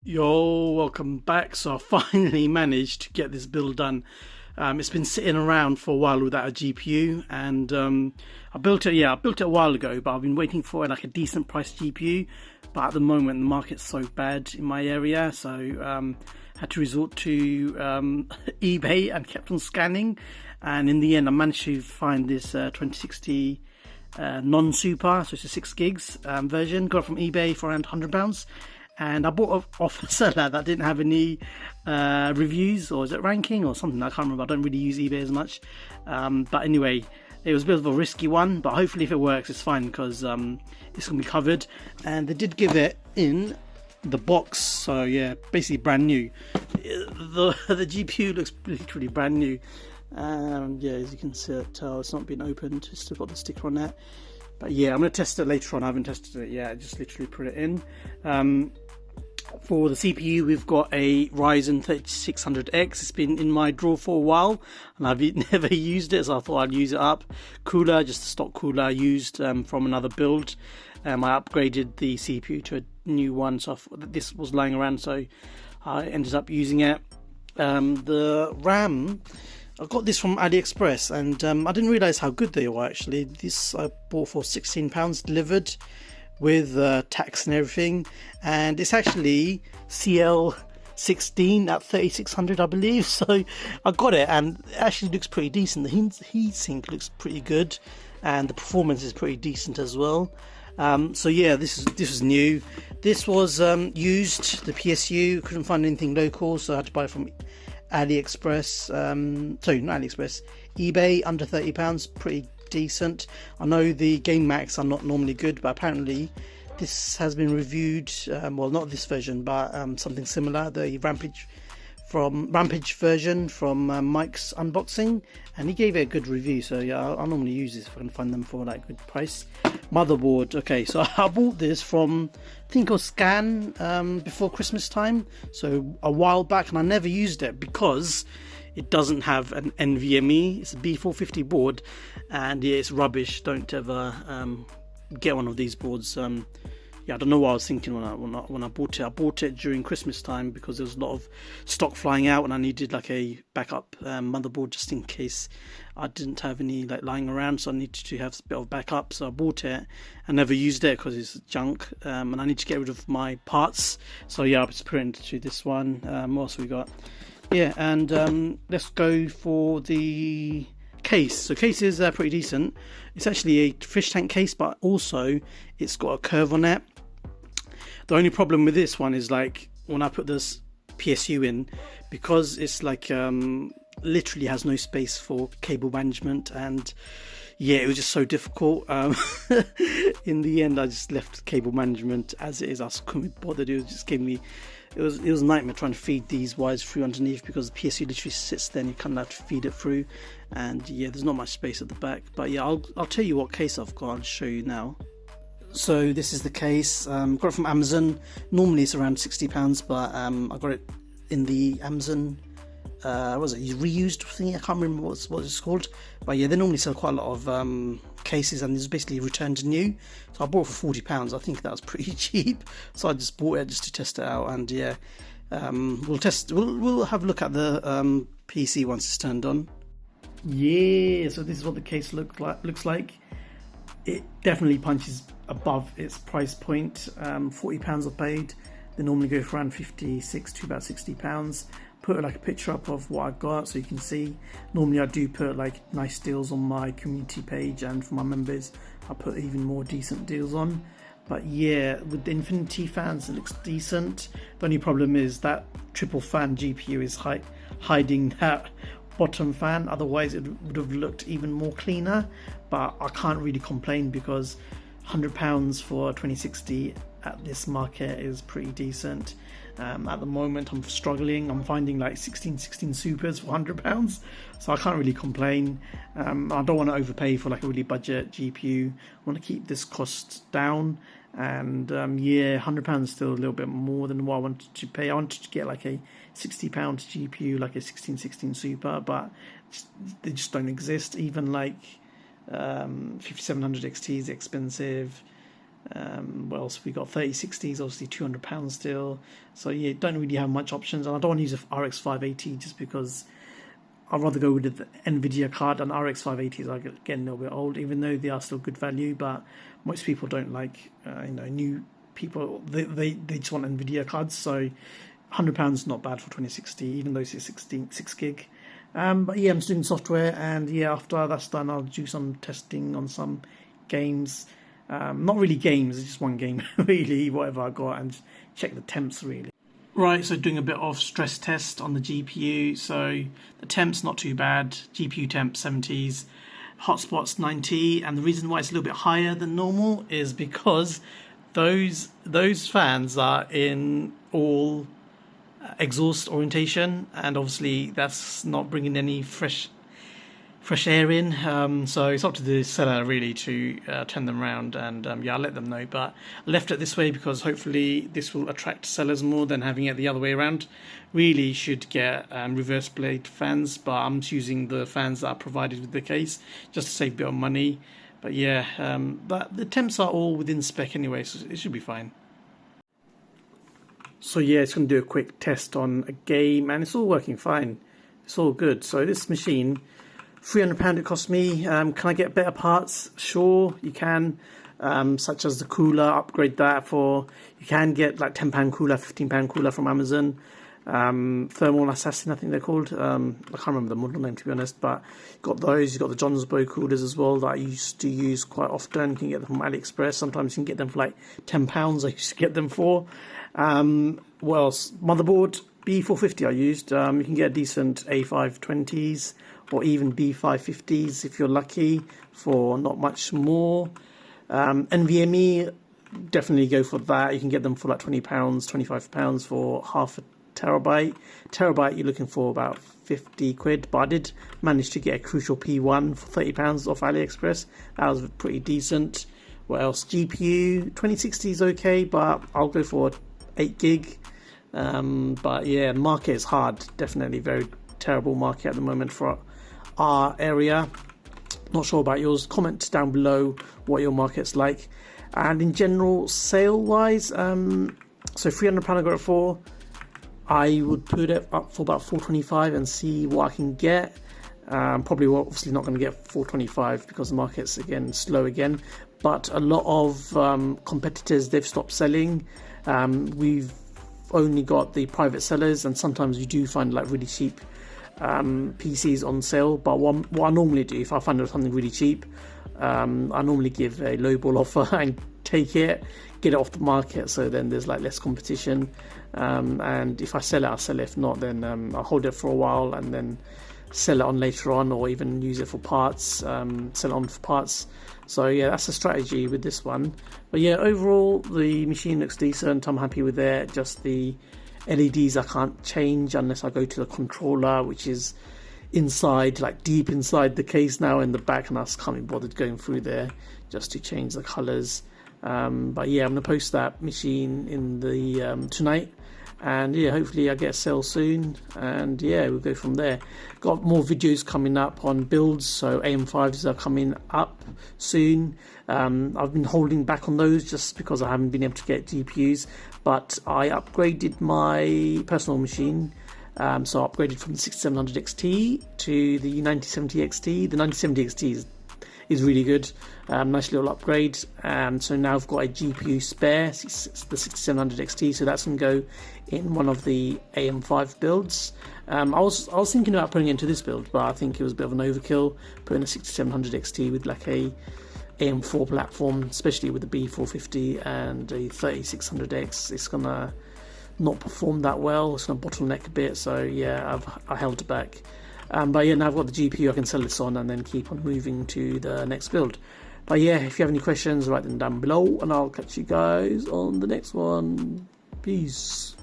Yo, welcome back. So I finally managed to get this build done. It's been sitting around for a while without a GPU, and I built it. Yeah, I built it a while ago, but I've been waiting for like a decent price GPU. But at the moment, the market's so bad in my area, so had to resort to eBay and kept on scanning. And in the end, I managed to find this 2060 non-super, so it's a 6 gigs version. Got it from eBay for around £100. And I bought off a seller that didn't have any reviews, or is it ranking or something? I can't remember. I don't really use eBay as much. But anyway, it was a bit of a risky one, but hopefully if it works, it's fine because it's going to be covered. And they did give it in the box, so yeah, basically brand new. The GPU looks literally brand new. Yeah, as you can tell, it's not been opened. It's still got the sticker on there. But yeah, I'm going to test it later on. I haven't tested it yet. I just literally put it in. For the CPU, we've got a Ryzen 3600X. It's been in my drawer for a while, and I've never used it, so I thought I'd use it up. Cooler, just a stock cooler I used from another build. I upgraded the CPU to a new one, so I thought this was lying around, so I ended up using it. The RAM, I got this from AliExpress, and I didn't realise how good they were actually. This I bought for £16 delivered with tax and everything, and it's actually CL16 at 3600, I believe. So I got it, and it actually looks pretty decent. The heatsink looks pretty good, and the performance is pretty decent as well. So yeah, this was new. This was used. The PSU couldn't find anything local, so I had to buy it from AliExpress. Sorry, not AliExpress. eBay, under £30, pretty decent. I know the Game Max are not normally good, but apparently this has been reviewed. Well, not this version, but something similar. The Rampage version from Mike's Unboxing, and he gave it a good review. So yeah, I'll normally use this if I can find them for like good price. Motherboard. Okay, so I bought this from, I think it was Scan before Christmas time, so a while back, and I never used it because it doesn't have an NVMe. It's a B450 board, and yeah, it's rubbish. Don't ever get one of these boards. Yeah, I don't know what I was thinking when I bought it. I bought it during Christmas time because there was a lot of stock flying out, and I needed like a backup motherboard just in case I didn't have any like lying around. So I needed to have a bit of backup. So I bought it and never used it because it's junk, and I need to get rid of my parts. So yeah, I was put into this one. What else we got? Yeah, and let's go for the case. So case is pretty decent. It's actually a fish tank case, but also it's got a curve on it. The only problem with this one is like when I put this PSU in, because it's like literally has no space for cable management, and yeah, it was just so difficult. In the end, I just left cable management as it is. I couldn't be bothered. It just gave me. It was a nightmare trying to feed these wires through underneath, because the PSU literally sits there and you kind of have to feed it through, and yeah, there's not much space at the back. But yeah, I'll tell you what case I've got. I'll show you now. So this is the case. Got it from Amazon. Normally it's around £60, but I got it in the Amazon. What was it, reused thing? I can't remember what it's called. But yeah, they normally sell quite a lot of cases, and it's basically returned new. So I bought it for £40. I think that was pretty cheap. So I just bought it just to test it out, and yeah, we'll have a look at the PC once it's turned on. Yeah, so this is what the case looks like. It definitely punches above its price point. £40 I paid. They normally go for around 56 to about £60. Put like a picture up of what I got so you can see. Normally I do put like nice deals on my community page, and for my members I put even more decent deals on. But yeah, with the Infinity fans it looks decent. The only problem is that triple fan GPU is hiding that bottom fan, otherwise it would have looked even more cleaner. But I can't really complain because £100 for a 2060 at this market is pretty decent. At the moment I'm struggling. I'm finding like 1616 supers for £100, so I can't really complain. I don't want to overpay for like a really budget GPU. I want to keep this cost down, and yeah, £100 is still a little bit more than what I wanted to pay. I wanted to get like a £60 GPU, like a 1616 super, but they just don't exist. Even like 5700 XT is expensive. What else we got? 3060s, obviously £200 still. So yeah, don't really have much options, and I don't want to use a RX 580 just because I'd rather go with the Nvidia card, and RX 580s are getting a little bit old, even though they are still good value. But most people don't like, new people. They just want Nvidia cards. So £100 is not bad for 2060, even though it's 6 gig. But yeah, I'm just doing software, and yeah, after that's done, I'll do some testing on some games. Not really games, it's just one game really, whatever I got, and check the temps really. Right, so doing a bit of stress test on the GPU. So the temp's not too bad, GPU temp 70s, hotspots 90, and the reason why it's a little bit higher than normal is because those fans are in all exhaust orientation, and obviously that's not bringing any fresh air in, so it's up to the seller really to turn them around, and yeah, I'll let them know. But I left it this way because hopefully this will attract sellers more than having it the other way around. Really should get reverse blade fans, but I'm just using the fans that are provided with the case just to save a bit of money. But yeah, but the temps are all within spec anyway, so it should be fine. So yeah, it's going to do a quick test on a game, and it's all working fine. It's all good. So this machine, £300 it cost me. Can I get better parts? Sure, you can. Such as the cooler, upgrade that for. You can get like £10 cooler, £15 cooler from Amazon. Thermal Assassin, I think they're called. I can't remember the model name to be honest, but you've got those. You've got the Johnsbow coolers as well that I used to use quite often. You can get them from AliExpress. Sometimes you can get them for like £10. I used to get them for. What else? Motherboard B450 I used. You can get a decent A520s or even B550s if you're lucky for not much more. NVMe, definitely go for that. You can get them for like £20, £25 for half a terabyte. Terabyte, you're looking for about 50 quid, but I did manage to get a Crucial P1 for £30 off AliExpress. That was pretty decent. What else? GPU 2060 is okay, but I'll go for 8 gig. But yeah, the market is hard. Definitely very terrible market at the moment for our area. Not sure about yours. Comment down below what your market's like. And in general, sale wise, so £300 I got it for. I would put it up for about £425 and see what I can get. Probably obviously not going to get £425 because the market's again slow again. But a lot of competitors, they've stopped selling. We've only got the private sellers, and sometimes you do find like really cheap PCs on sale. But what I normally do, if I find something really cheap, I normally give a lowball offer and take it, get it off the market, so then there's like less competition. And if I sell it, I'll sell it. If not, then I'll hold it for a while and then sell it on later on, or even use it for parts, sell it on for parts. So yeah, that's the strategy with this one. But yeah, overall the machine looks decent. I'm happy with it. Just the LEDs I can't change unless I go to the controller, which is inside, like deep inside the case now in the back, and I just can't be bothered going through there just to change the colors. But yeah, I'm gonna post that machine in the tonight, and yeah, hopefully I get a sale soon, and yeah, we'll go from there. Got more videos coming up on builds, so AM5s are coming up soon. I've been holding back on those just because I haven't been able to get GPUs, but I upgraded my personal machine. So I upgraded from the 6700 XT to the 9070 XT. The 9070 XT is really good. Nice little upgrade. So now I've got a GPU spare, the 6700 XT, so that's going to go in one of the AM5 builds. I was thinking about putting it into this build, but I think it was a bit of an overkill putting a 6700 XT with like a AM4 platform, especially with the B450 and the 3600X. It's gonna not perform that well. It's gonna bottleneck a bit, so yeah, I held it back. But yeah, now I've got the GPU, I can sell this on and then keep on moving to the next build. But yeah, if you have any questions, write them down below, and I'll catch you guys on the next one. Peace.